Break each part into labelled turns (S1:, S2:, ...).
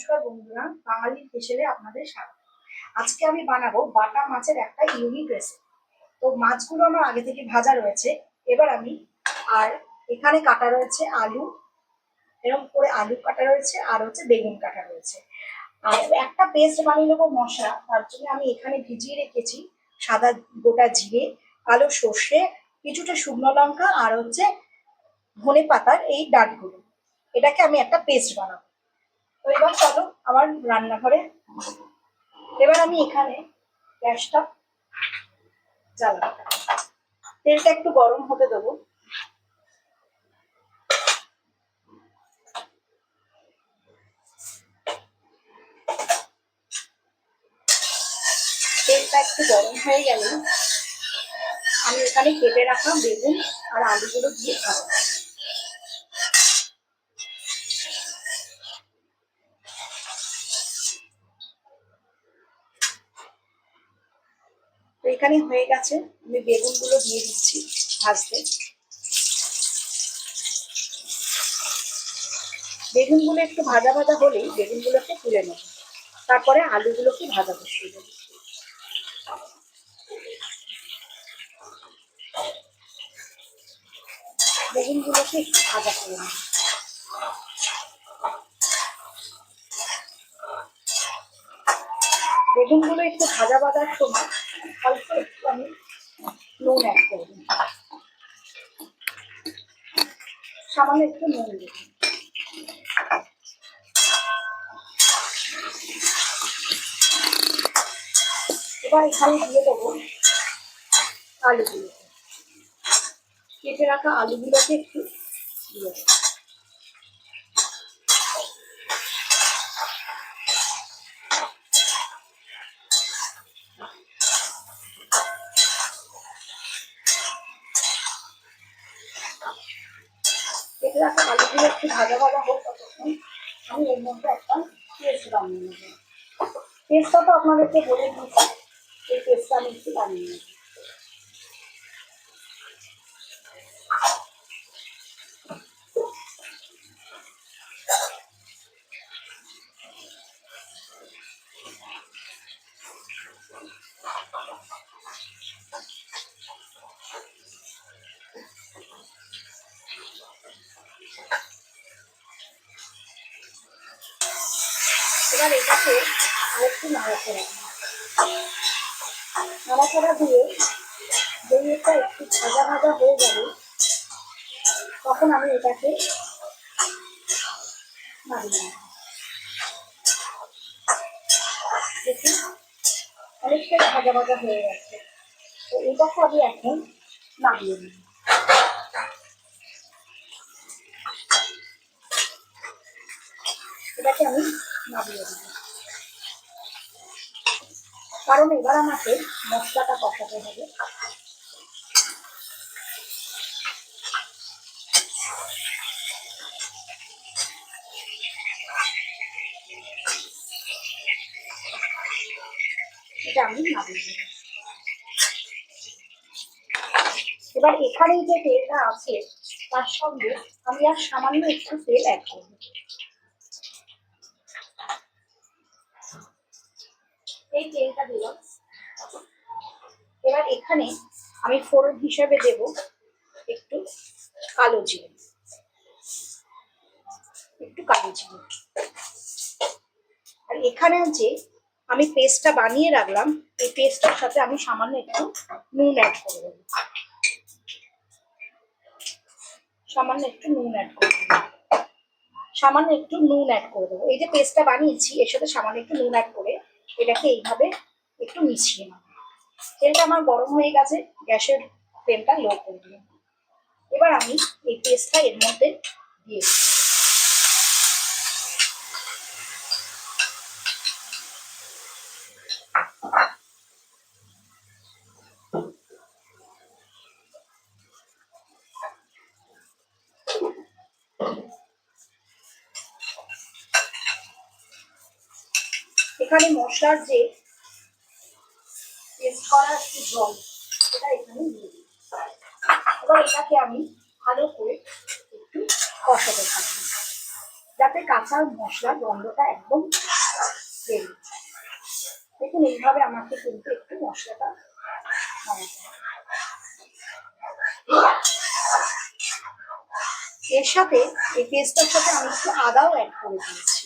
S1: নমস্কার বন্ধুরা, বাঙালির কিচেনে আপনাদের স্বাগত। আজকে আমি বানাবো বাটা মাছের একটা ইউনিক রেসিপি। তো মাছগুলো আমার আগে থেকে ভাজা রয়েছে। এবার আমি আর এখানে কাটা রয়েছে আলু, এরকম করে আলু কাটা রয়েছে, আর হচ্ছে বেগুন কাটা রয়েছে। আর একটা পেস্ট বানিয়ে নেবো মশলা, তার জন্য আমি এখানে ভিজিয়ে রেখেছি সাদা গোটা জিরে, কালো সর্ষে, কিছুটা শুকনো লঙ্কা, আর হচ্ছে ধনে পাতার এই ডাঁটগুলো। এটাকে আমি একটা পেস্ট বানাবো। তো এবার চলো আমার রান্নাঘরে। এবার আমি এখানে গ্যাসটা জ্বালাবো, তেলটা একটু গরম হতে দেবো। তেলটা একটু গরম হয়ে গেলে আমি এখানে কেটে রাখা বেগুন আর আলুগুলো দিয়ে ভাজবো। তো এখানে হয়ে গেছে, আমি বেগুনগুলো দিয়ে দিচ্ছি ভাজতে। বেগুনগুলো একটু ভাজা ভাজা হলেই বেগুনগুলোকে তুলে নেব, তারপরে আলুগুলোকে ভাজা বসিয়ে দেবো। বেগুনগুলোকে একটু ভাজা করে নেব। বেগুনগুলো একটু ভাজা ভাজার সময় অল্প একটু আমি নুন অ্যাড করব, সামান্য একটু নুন দেব। এবার এখানে দিয়ে দেবো আলুগুলো, কেটে রাখা আলুগুলোকে একটু দিয়ে দেবো। কেটে রাখা আলুগুলো একটু ভাজা ভাজা হোক, ততক্ষণ আমি এর মধ্যে একটা পেস্ট বানিয়ে নেব। পেস্টটা তো আপনাদেরকে বলে দিয়েছি, এই পেস্টটা আমি একটু বানিয়ে নেব। এবার এটাকে আরেকটু নাড়াচাড়া দিয়ে যেই এটা একটু ভাজা ভাজা হয়ে যাবে, তখন আমি এটাকে নাড়িয়ে নেব। দেখুন অনেকটাই ভাজা ভাজা হয়ে গেছে। তো এটাকে আমি এখন নাড়িয়ে নেব। এটাকে আমি নাড়িয়ে দেব, কারণ এবার আমাকে মশলাটা কষাতে হবে। এটা আমি নাড়িয়ে দেব। এবার এখানে যে তেলটা আছে তার সঙ্গে আমি আর সামান্য একটু তেল অ্যাড করব। এই তেলটা দিলাম। এবার এখানে আমি ফোড়ন হিসেবে দেব একটু কালো জিরে, আর এখানে যে আমি পেস্টটা বানিয়ে রাখলাম, এই পেস্টটার সাথে আমি সামান্য একটু নুন অ্যাড করে দেবো। সামান্য একটু নুন অ্যাড করে দেবো। এই যে পেস্টটা বানিয়েছি এর সাথে সামান্য একটু নুন অ্যাড করে এটাকে এইভাবে একটু মিশিয়ে নেব। তেলটা আমার গরম হয়ে গেছে, গ্যাসের ফ্লেমটা লো করে দিলাম। এবার আমি এই পেস্টটা এর মধ্যে দিয়ে দেব। এখানে মশলার যে পেস্ট করা একটু জল, এটা এখানে দিয়ে দিই। এবার এটাকে আমি ভালো করে একটু কষাতে থাকবো, যাতে কাঁচা মশলার গন্ধটা একদম বেরিয়ে। দেখুন এইভাবে আমাকে কিন্তু একটু মশলাটা বানাতে হবে। এর সাথে এই পেস্টটার সাথে আমি একটু আদাও অ্যাড করে দিয়েছি,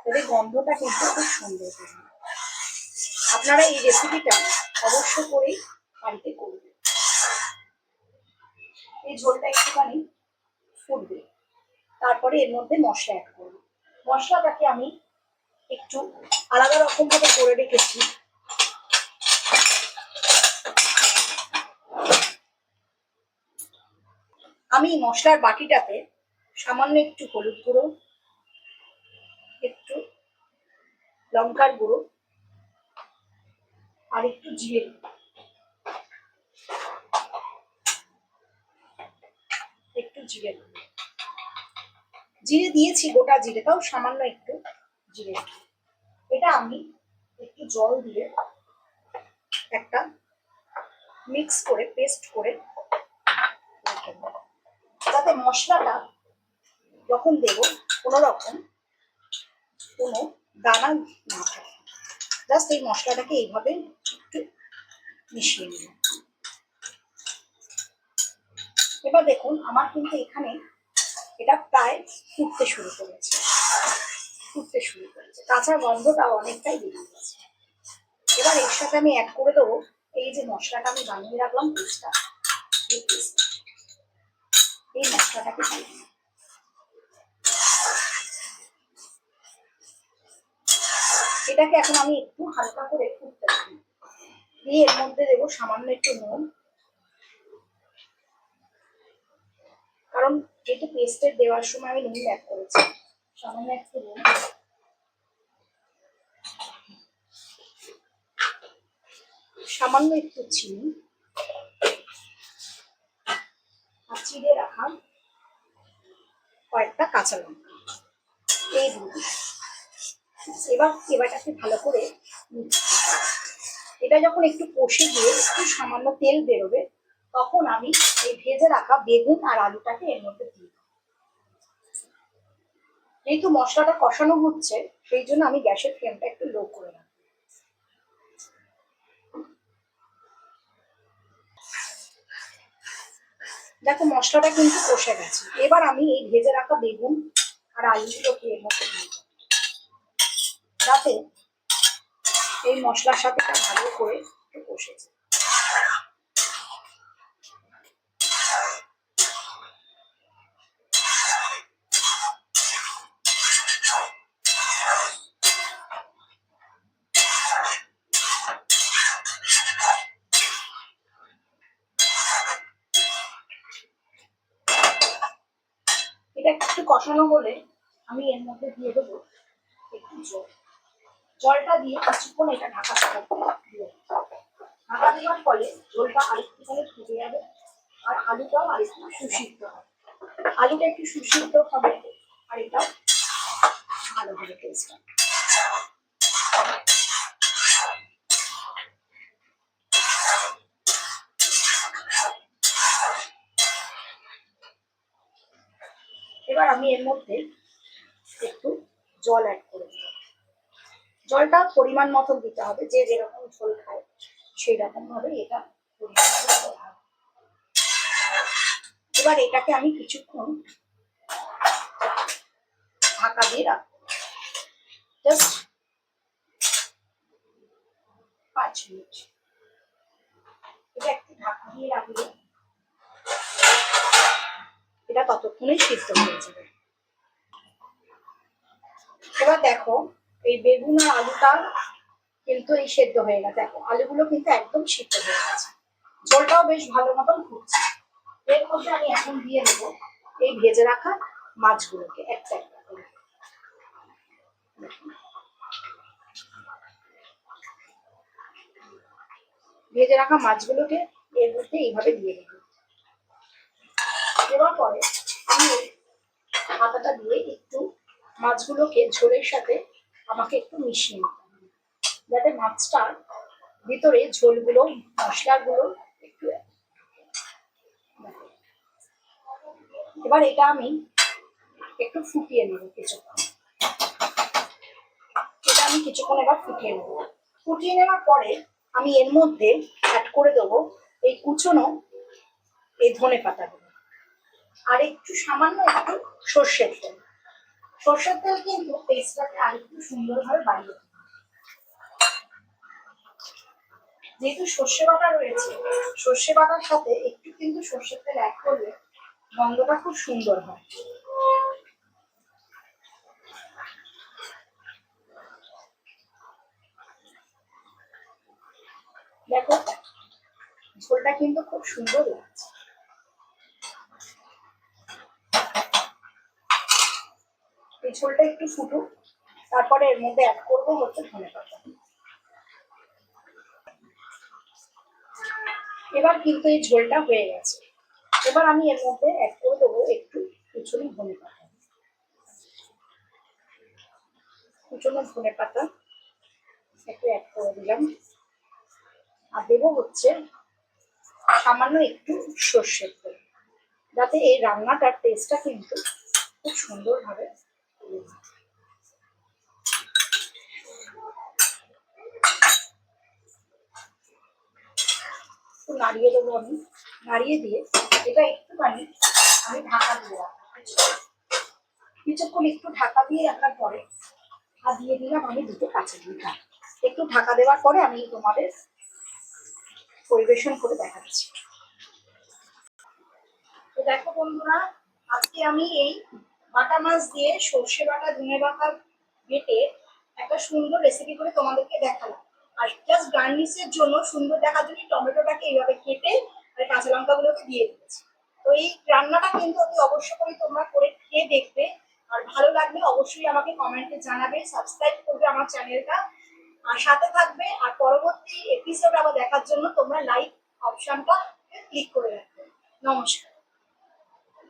S1: এতে গন্ধটা কিন্তু খুব সুন্দর হবে। আপনারা এই রেসিপিটা অবশ্য করেই বাড়িতে করবেন। এই ঝোলটা একটুখানি ফুটবে, তারপরে এর মধ্যে মশলা অ্যাড করব। মশলাটাকে আমি একটু আলাদা রকম ভাবে করে রেখেছি। আমি মশলার বাটিটাতে সামান্য একটু হলুদ গুঁড়ো, একটু লঙ্কার গুঁড়ো আর একটু জিরে, জিরে দিয়েছি, গোটা জিরে, তাও সামান্য একটু জিরে। এটা আমি একটু জল দিয়ে একটা মিক্স করে পেস্ট করে রেখে দেব, যাতে মশলাটা যখন দেব কোনো দানা না থাকে। জাস্ট এই মশলাটাকে এইভাবে একটু মিশিয়ে নিলাম। এবার দেখুন আমার কিন্তু এখানে এটা প্রায় ফুটতে শুরু করেছে, কাঁচা গন্ধটা অনেকটাই বেরিয়ে গেছে। এবার এর সাথে আমি অ্যাড করে দেবো এই যে মশলাটা আমি বানিয়ে রাখলাম পেস্টটা, এই মশলাটাকে দিয়ে দিই। এটাকে এখন আমি একটু হালকা করে ফুটতে দিই, দিয়ে এর মধ্যে দেবো সামান্য একটু নুন, কারণ যেহেতু পেস্টের দেওয়ার সময় আমি নুন অ্যাড করেছি। সামান্য একটু নুন, সামান্য একটু চিনি আর চিড়ে রাখা কয়েকটা কাঁচা লঙ্কা, এই দুটো। এবারটাকে ভালো করে এটা যখন একটু কষে দিয়ে একটু সামান্য তেল বেরোবে, তখন আমি এই ভেজে রাখা বেগুন আর আলুটাকে এর মধ্যে দিই। যেহেতু মশলাটা কষানো হচ্ছে, সেই জন্য আমি গ্যাসের ফ্লেমটা একটু লো করে রাখবো। দেখো মশলাটা কিন্তু কষে গেছে। এবার আমি এই ভেজে রাখা বেগুন আর আলুগুলোকে এর মধ্যে দিই, যাতে এই মশলার সাথে ভালো করে একটু কষেছে। এটা একটু কষানো হলে আমি এর মধ্যে দিয়ে দেবো একটু জল। জলটা দিয়ে কিছুক্ষণ এটা ঢাকা দিয়ে ঢাকা দেওয়ার ফলে ঝোলটা আরেকটুখানি ফুটে যাবে আর আলুটাও আরেকটু সুসিদ্ধ হবে। আলুটা একটু সুসিদ্ধ হবে আর এটাও ভালো হবে টেস্ট। এবার আমি এর মধ্যে একটু জল অ্যাড করে দেব। জলটা পরিমাণ মতো দিতে হবে, যে যেরকম ঝোল খায় সেই রকম ভাবে এটা পরিমাণ করে দিতে হবে। এবার এটাকে আমি কিছুক্ষণ ঢাকা দিয়ে রাখবো, জাস্ট 5 মিনিট। এটা একটু ঢাকা দিয়ে রাখলে এটা ততক্ষণে সিদ্ধ হয়ে যাবে। এবার দেখো এই বেগুন আর আলুটা কিন্তু এই সেদ্ধ হয়ে গেছে। দেখো আলুগুলো কিন্তু একদম সিদ্ধ হয়ে গেছে, ঝোলটাও বেশ ভালো মতন ফুটছে। এর মধ্যে আমি এখন দিয়ে দেবো এই ভেজে রাখা মাছগুলোকে একটা একটা করে। ভেজে রাখা মাছগুলোকে এর মধ্যে এইভাবে দিয়ে দেবো। দেওয়ার পরে আমি হাতাটা দিয়ে একটু মাছগুলোকে ঝোলের সাথে আমাকে একটু মিশিয়ে নিতে হবে, যাতে মাছটার ভিতরে ঝোলগুলো মশলাগুলো একটু। এবার এটা আমি একটু ফুটিয়ে নেব কিছুক্ষণ। আমি কিছুক্ষণ এবার ফুটিয়ে নেব। ফুটিয়ে নেওয়ার পরে আমি এর মধ্যে অ্যাড করে দেবো এই কুচনো এই ধনে পাতাগুলো আর একটু সামান্য একটু সর্ষের তেল। সর্ষের তেল কিন্তু টেস্টটাকে আর একটু সুন্দরভাবে বাড়িয়ে দেবে। যেহেতু সর্ষে বাটা রয়েছে, সর্ষে বাটার সাথে একটু কিন্তু সর্ষের তেল অ্যাড করলে গন্ধটা খুব সুন্দর হয়। দেখো ঝোলটা কিন্তু খুব সুন্দর লাগছে। এই ঝোলটা একটু ফুটুক, তারপরে এর মধ্যে অ্যাড করবো হচ্ছে ধনে পাতা। এবার কিন্তু এই ঝোলটা হয়ে গেছে। এবার আমি এর মধ্যে অ্যাড করে দেবো একটু কুচনো ধনে পাতা। কুচনো ধনে পাতা একটু অ্যাড করে দিলাম, আর দেবো হচ্ছে সামান্য একটু সর্ষের তেল, যাতে এই রান্নাটার টেস্টটা কিন্তু খুব সুন্দরভাবে একটু নাড়িয়ে দেবো। আমি নাড়িয়ে দিয়ে এটা একটুখানি আমি ঢাকা দিয়ে রাখবো কিছুক্ষণ। একটু ঢাকা দিয়ে রাখার পরে আর দিয়ে দিলাম আমি দুটো কাঁচা লঙ্কা। একটু ঢাকা দেওয়ার পরে আমি তোমাদের পরিবেশন করে দেখাচ্ছি। তো দেখো বন্ধুরা, আজকে আমি এই বাটা মাছ দিয়ে সর্ষে বাটা ধনে বাটা বেটে একটা সুন্দর রেসিপি করে তোমাদেরকে দেখালাম। আর জাস্ট গার্নিশের জন্য সুন্দর দেখার জন্য টমেটোটাকে এইভাবে কেটে আর কাঁচা লঙ্কাগুলোকে দিয়ে দিয়েছি। তো এই রান্নাটা কিন্তু অতি অবশ্য করে তোমরা করে খেয়ে দেখবে, আর ভালো লাগলে অবশ্যই আমাকে কমেন্টে জানাবে, সাবস্ক্রাইব করবে আমার চ্যানেলটা, আর সাথে থাকবে। আর পরবর্তী এপিসোড আবার দেখার জন্য তোমরা লাইক অপশনটা ক্লিক করে রাখবে। নমস্কার।